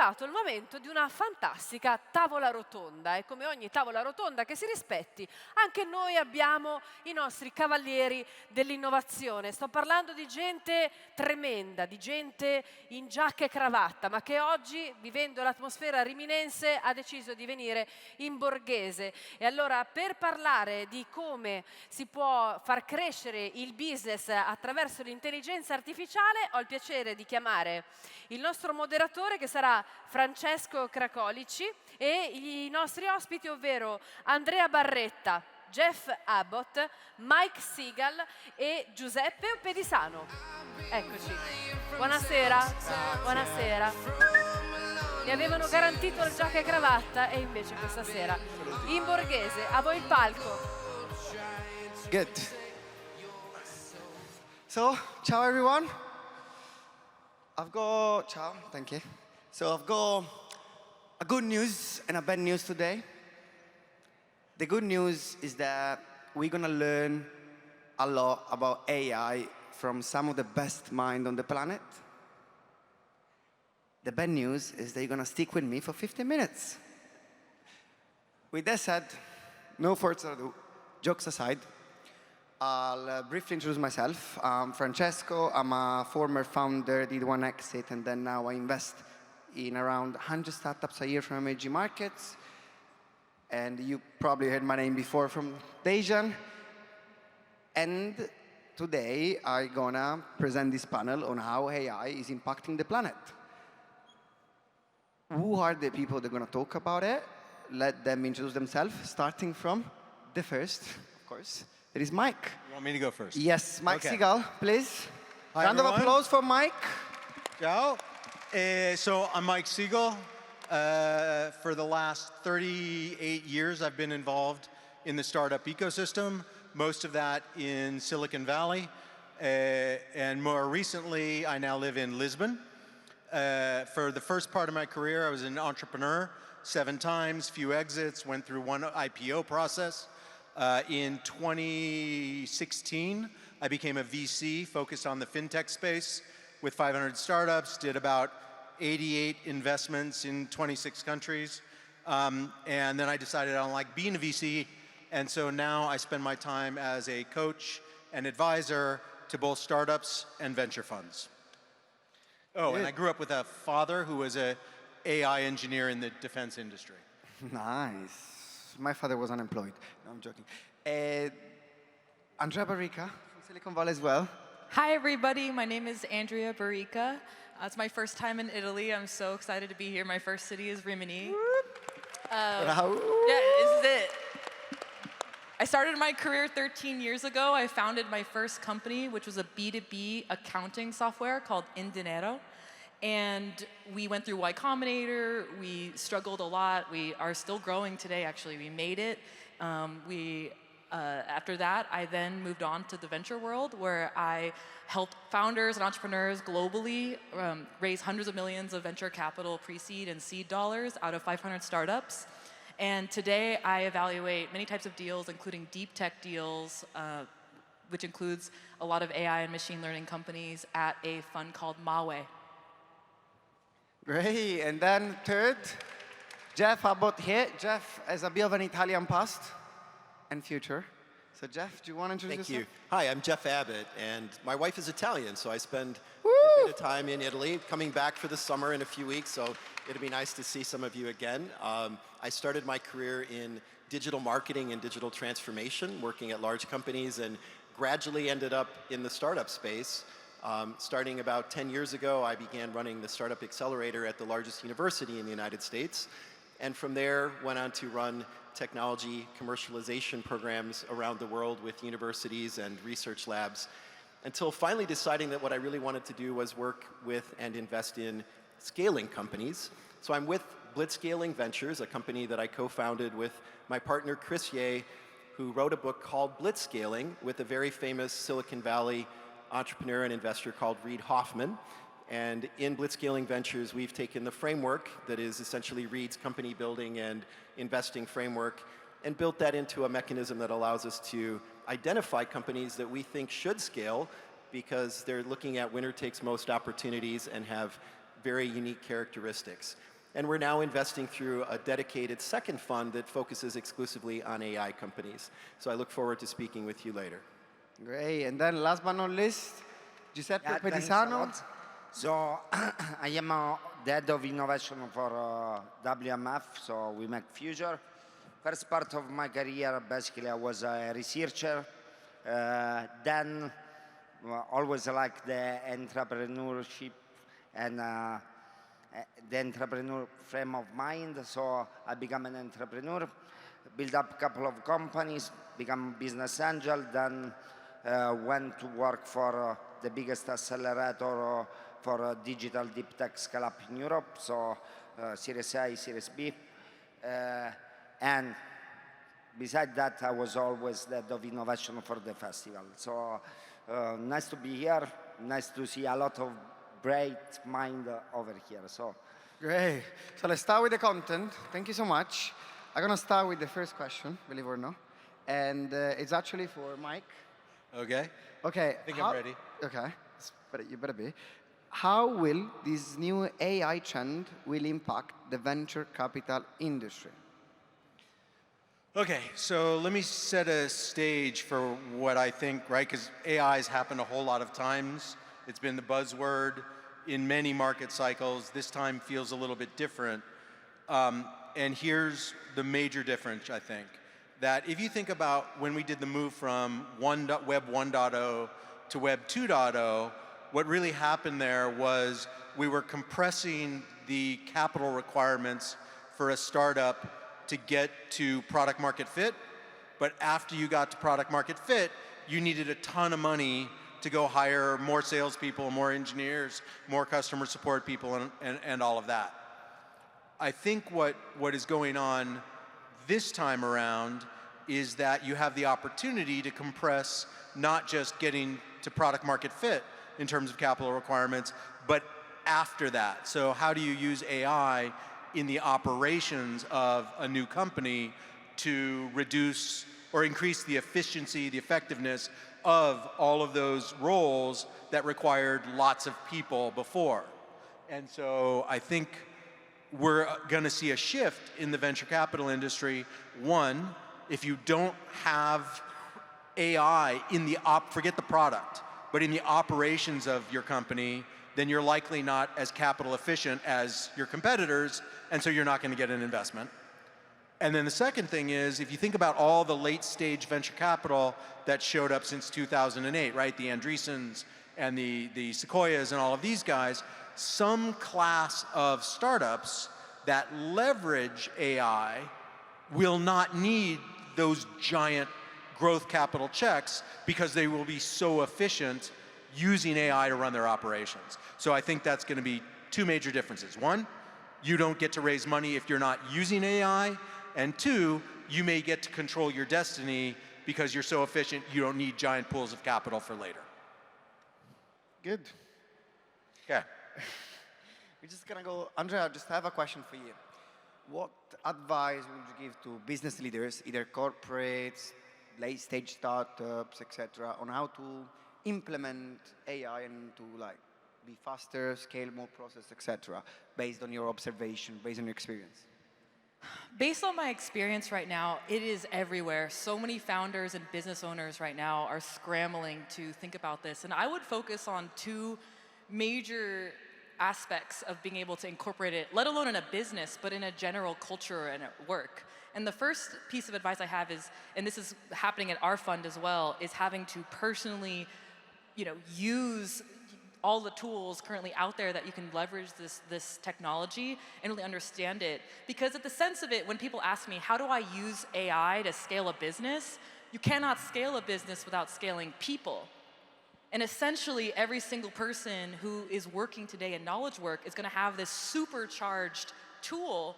arrivato il momento di una fantastica tavola rotonda e come ogni tavola rotonda che si rispetti, anche noi abbiamo i nostri cavalieri dell'innovazione. Sto parlando di gente tremenda, di gente in giacca e cravatta, ma che oggi, vivendo l'atmosfera riminense, ha deciso di venire in borghese. E allora, per parlare di come si può far crescere il business attraverso l'intelligenza artificiale, ho il piacere di chiamare il nostro moderatore, che sarà Francesco Cracolici, e i nostri ospiti, ovvero Andrea Barrica, Jeff Abbott, Mike Sigal e Giuseppe Oppedisano. Eccoci. Buonasera. Buonasera. Mi avevano garantito il giacca e cravatta e invece questa sera in borghese. A voi il palco. Good. So, ciao everyone. Ciao, thank you. So I've got a good news and a bad news today. The good news is that we're gonna learn a lot about AI from some of the best minds on the planet. The bad news is that you're gonna stick with me for 15 minutes. With that said, no further ado, jokes aside, I'll briefly introduce myself. I'm Francesco. I'm a former founder, did one exit, and then now I invest in around 100 startups a year from emerging markets. And you probably heard my name before from Dejan. And today I'm gonna present this panel on how AI is impacting the planet. Who are the people that are gonna talk about it? Let them introduce themselves, starting from the first, of course. It is Mike. You want me to go first? Yes, Mike Sigal, please. Hi, Round of applause for Mike. Ciao. So I'm Mike Sigal. For the last 38 years, I've been involved in the startup ecosystem, most of that in Silicon Valley. And more recently, I now live in Lisbon. For the first part of my career, I was an entrepreneur 7 times, few exits, went through one IPO process. In 2016, I became a VC focused on the fintech space with 500 startups, did about 88 investments in 26 countries. And then I decided I don't like being a VC. And so now I spend my time as a coach and advisor to both startups and venture funds. Oh, and I grew up with a father who was an AI engineer in the defense industry. Nice. My father was unemployed. No, I'm joking. Andrea Barrica from Silicon Valley as well. Hi, everybody. My name is Andrea Barrica. It's my first time in Italy. I'm so excited to be here. My first city is Rimini. Yeah, this is it. I started my career 13 years ago. I founded my first company, which was a B2B accounting software called Indinero. And we went through Y Combinator. We struggled a lot. We are still growing today, actually. We made it. After that, I then moved on to the venture world, where I helped founders and entrepreneurs globally raise hundreds of millions of venture capital, pre-seed and seed dollars out of 500 startups. And today, I evaluate many types of deals, including deep tech deals, which includes a lot of AI and machine learning companies at a fund called Mahway. Great. And then third, Jeff Abbott here. Jeff has a bit of an Italian past and future. So Jeff, do you want to introduce yourself? Thank you. Hi, I'm Jeff Abbott, and my wife is Italian, so I spend a bit of time in Italy, coming back for the summer in a few weeks, so it'll be nice to see some of you again. I started my career in digital marketing and digital transformation, working at large companies, and gradually ended up in the startup space. Starting about 10 years ago, I began running the Startup Accelerator at the largest university in the United States. And from there, went on to run technology commercialization programs around the world with universities and research labs, until finally deciding that what I really wanted to do was work with and invest in scaling companies. So I'm with Blitzscaling Ventures, a company that I co-founded with my partner, Chris Ye, who wrote a book called Blitzscaling with a very famous Silicon Valley entrepreneur and investor called Reid Hoffman. And in Blitzscaling Ventures, we've taken the framework that is essentially Reid's company building and investing framework and built that into a mechanism that allows us to identify companies that we think should scale because they're looking at winner takes most opportunities and have very unique characteristics. And we're now investing through a dedicated second fund that focuses exclusively on AI companies. So I look forward to speaking with you later. Great. And then last but not least, Giuseppe Thanks a Oppedisano. lot. So I am the head of innovation for WMF, so we make future. First part of my career, basically, I was a researcher. Then always like the entrepreneurship and the entrepreneur frame of mind. So I became an entrepreneur, built up a couple of companies, become business angel, then went to work for the biggest accelerator for digital deep tech scale up in Europe, so Series A, Series B. And besides that, I was always the head of innovation for the festival. So nice to be here, nice to see a lot of bright mind over here. So Great. So let's start with the content. Thank you so much. I'm going to start with the first question, believe it or not. And it's actually for Mike. Okay. Okay. I think I'm ready. Okay. You better be. How will this new AI trend will impact the venture capital industry? Okay, so let me set a stage for what I think, right? Because AI has happened a whole lot of times. It's been the buzzword in many market cycles. This time feels a little bit different. And here's the major difference, I think. That if you think about when we did the move from Web 1.0 to Web 2.0, what really happened there was we were compressing the capital requirements for a startup to get to product market fit. But after you got to product market fit, you needed a ton of money to go hire more salespeople, more engineers, more customer support people, and all of that. I think what is going on this time around is that you have the opportunity to compress not just getting to product market fit in terms of capital requirements, but after that. So how do you use AI in the operations of a new company to reduce or increase the efficiency, the effectiveness of all of those roles that required lots of people before? And so I think we're going to see a shift in the venture capital industry. One, if you don't have AI in the forget the product, but in the operations of your company, then you're likely not as capital efficient as your competitors, and so you're not going to get an investment. And then the second thing is, if you think about all the late stage venture capital that showed up since 2008, right? The Andreessens and the Sequoias and all of these guys, some class of startups that leverage AI will not need those giant growth capital checks because they will be so efficient using AI to run their operations. So I think that's going to be two major differences. One, you don't get to raise money if you're not using AI. And two, you may get to control your destiny because you're so efficient you don't need giant pools of capital for later. Good. Okay. We're just going to go. Andrea, I just have a question for you. What advice would you give to business leaders, either corporates, late-stage startups, etc., on how to implement AI and to be faster, scale more process, etc., based on your observation, based on your experience? Based on my experience right now, it is everywhere. So many founders and business owners right now are scrambling to think about this. And I would focus on two major aspects of being able to incorporate it, let alone in a business, but in a general culture and at work. And the first piece of advice I have is, and this is happening at our fund as well, is having to personally, use all the tools currently out there that you can leverage this technology and really understand it. Because at the sense of it, when people ask me, how do I use AI to scale a business? You cannot scale a business without scaling people. And essentially, every single person who is working today in knowledge work is going to have this supercharged tool.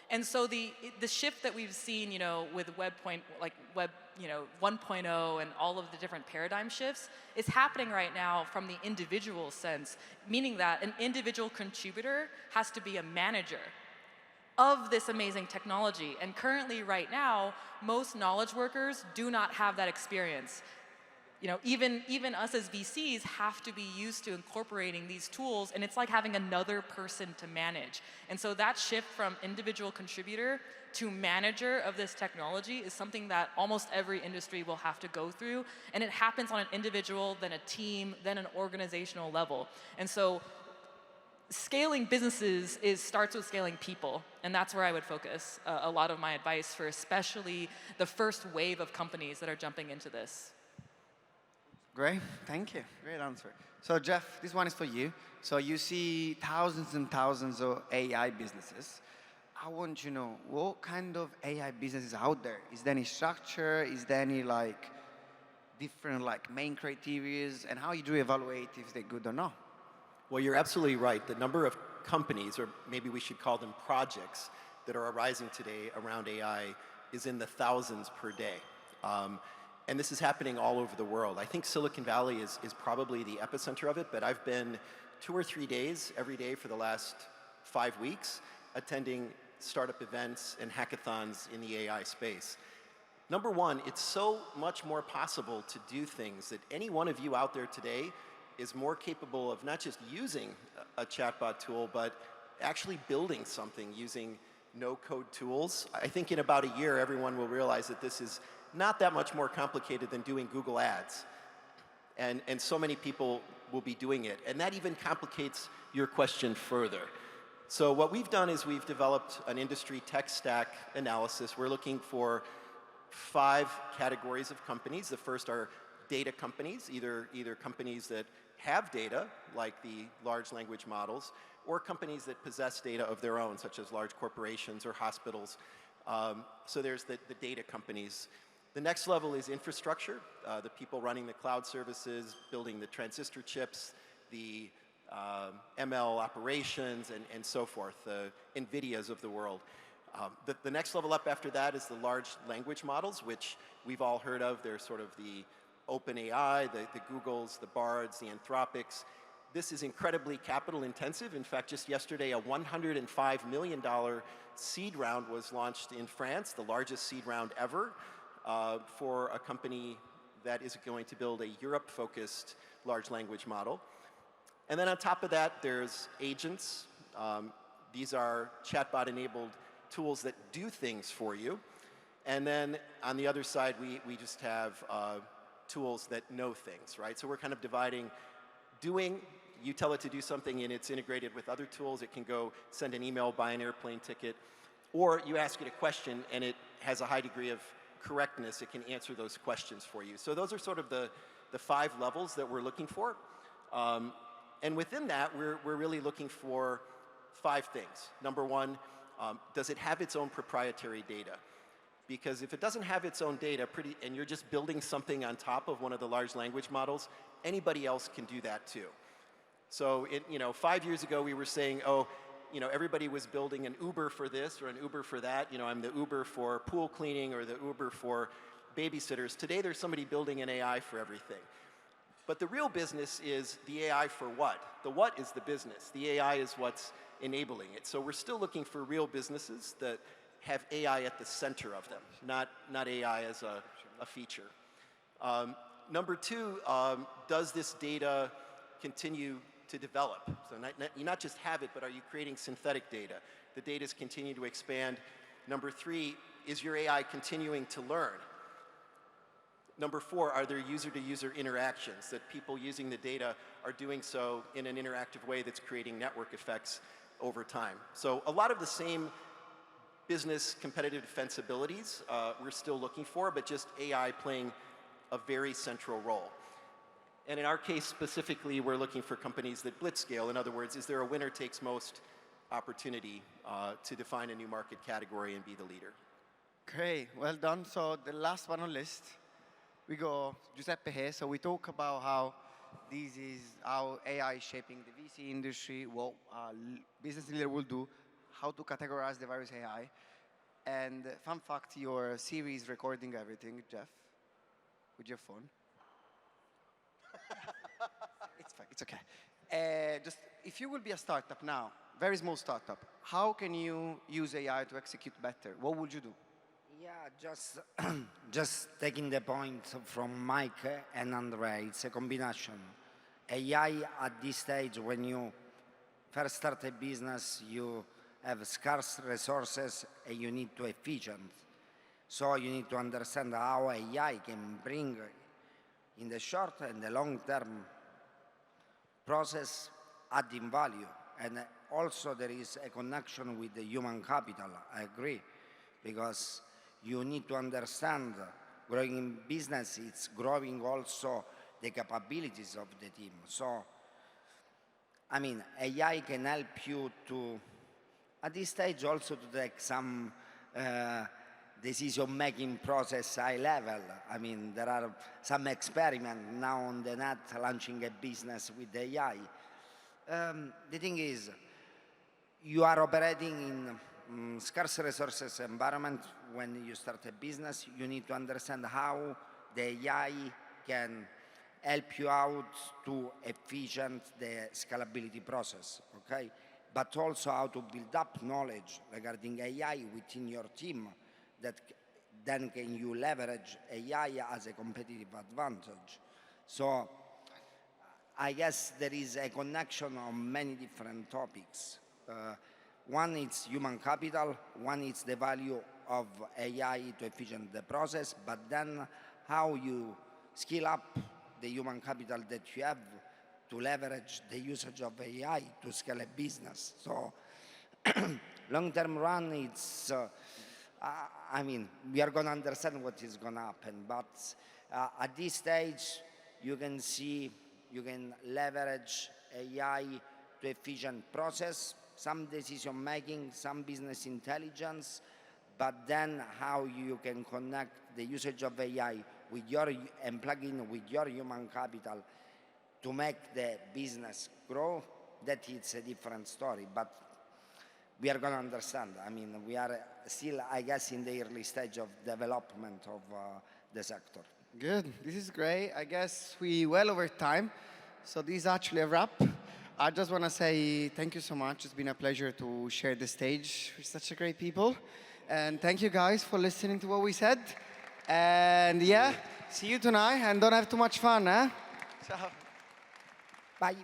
And so the shift that we've seen, with Web 1.0 and all of the different paradigm shifts is happening right now from the individual sense, meaning that an individual contributor has to be a manager of this amazing technology. And currently, right now, most knowledge workers do not have that experience. even us as VCs have to be used to incorporating these tools, and it's like having another person to manage. And so that shift from individual contributor to manager of this technology is something that almost every industry will have to go through, and it happens on an individual, then a team, then an organizational level. And so scaling businesses starts with scaling people, and that's where I would focus a lot of my advice for especially the first wave of companies that are jumping into this. Great, thank you. Great answer. So Jeff, this one is for you. So you see thousands and thousands of AI businesses. I want to know, what kind of AI business is out there? Is there any structure? Is there any different main criteria? And how do you evaluate if they're good or not? Well, you're absolutely right. The number of companies, or maybe we should call them projects, that are arising today around AI is in the thousands per day. And this is happening all over the world. I think Silicon Valley is probably the epicenter of it, but I've been 2 or 3 days every day for the last 5 weeks attending startup events and hackathons in the AI space. Number one, it's so much more possible to do things that any one of you out there today is more capable of not just using a chatbot tool, but actually building something using no-code tools. I think in about a year, everyone will realize that this is not that much more complicated than doing Google Ads. And so many people will be doing it. And that even complicates your question further. So what we've done is we've developed an industry tech stack analysis. We're looking for 5 categories of companies. The first are data companies, either companies that have data, like the large language models, or companies that possess data of their own, such as large corporations or hospitals. So there's the data companies. The next level is infrastructure, the people running the cloud services, building the transistor chips, the ML operations, and so forth, the NVIDIAs of the world. The next level up after that is the large language models, which we've all heard of. They're sort of the OpenAI, the Googles, the Bards, the Anthropics. This is incredibly capital intensive. In fact, just yesterday, a $105 million seed round was launched in France, the largest seed round ever, for a company that is going to build a Europe-focused large language model. And then on top of that, there's agents. These are chatbot-enabled tools that do things for you. And then on the other side, we just have tools that know things, right? So we're kind of dividing doing. You tell it to do something, and it's integrated with other tools. It can go send an email, buy an airplane ticket, or you ask it a question, and it has a high degree of correctness. It can answer those questions for you. So those are sort of the 5 levels that we're looking for. And within that, we're really looking for 5 things. Number one, does it have its own proprietary data? Because if it doesn't have its own data, and you're just building something on top of one of the large language models, anybody else can do that too. So 5 years ago, we were saying, everybody was building an Uber for this or an Uber for that. I'm the Uber for pool cleaning or the Uber for babysitters. Today, there's somebody building an AI for everything. But the real business is the AI for what? The what is the business. The AI is what's enabling it. So we're still looking for real businesses that have AI at the center of them, not AI as a feature. Number 2, does this data continue to develop? So you not just have it, but are you creating synthetic data? The data's continue to expand. Number 3, is your AI continuing to learn? Number 4, are there user-to-user interactions, that people using the data are doing so in an interactive way that's creating network effects over time? So a lot of the same business competitive defensibilities we're still looking for, but just AI playing a very central role. And in our case specifically, we're looking for companies that blitzscale. In other words, is there a winner takes most opportunity to define a new market category and be the leader? Great, well done. So the last one on the list, we go Giuseppe here. So we talk about how this is how AI is shaping the VC industry, what business leader will do, how to categorize the various AI. And fun fact, your Siri is recording everything, Jeff, with your phone. It's fine, it's okay. Just if you will be a startup now, very small startup, how can you use AI to execute better? What would you do? Yeah, just taking the point from Mike and Andrea, it's a combination. AI at this stage, when you first start a business, you have scarce resources and you need to efficient. So you need to understand how AI can bring in the short and the long term process adding value. And also there is a connection with the human capital, I agree, because you need to understand growing in business, it's growing also the capabilities of the team. So, I mean, AI can help you to, at this stage, also to take some decision-making process high level. I mean, there are some experiments now on the net launching a business with AI. The thing is, you are operating in scarce resources environment. When you start a business, you need to understand how the AI can help you out to efficient the scalability process, okay? But also how to build up knowledge regarding AI within your team that then can you leverage AI as a competitive advantage. So I guess there is a connection on many different topics. One is human capital, one is the value of AI to efficient the process, but then how you skill up the human capital that you have to leverage the usage of AI to scale a business. So long-term run, it's, I mean, we are going to understand what is going to happen, but at this stage, you can see, you can leverage AI to efficient process, some decision making, some business intelligence, but then how you can connect the usage of AI with your, and plug in with your human capital to make the business grow, that it's a different story. But we are going to understand. I mean, we are still, I guess, in the early stage of development of the sector. Good. This is great. I guess we well over time. So this is actually a wrap. I just want to say thank you so much. It's been a pleasure to share the stage with such a great people. And thank you guys for listening to what we said. And yeah, see you tonight and don't have too much fun, eh? Ciao. Bye.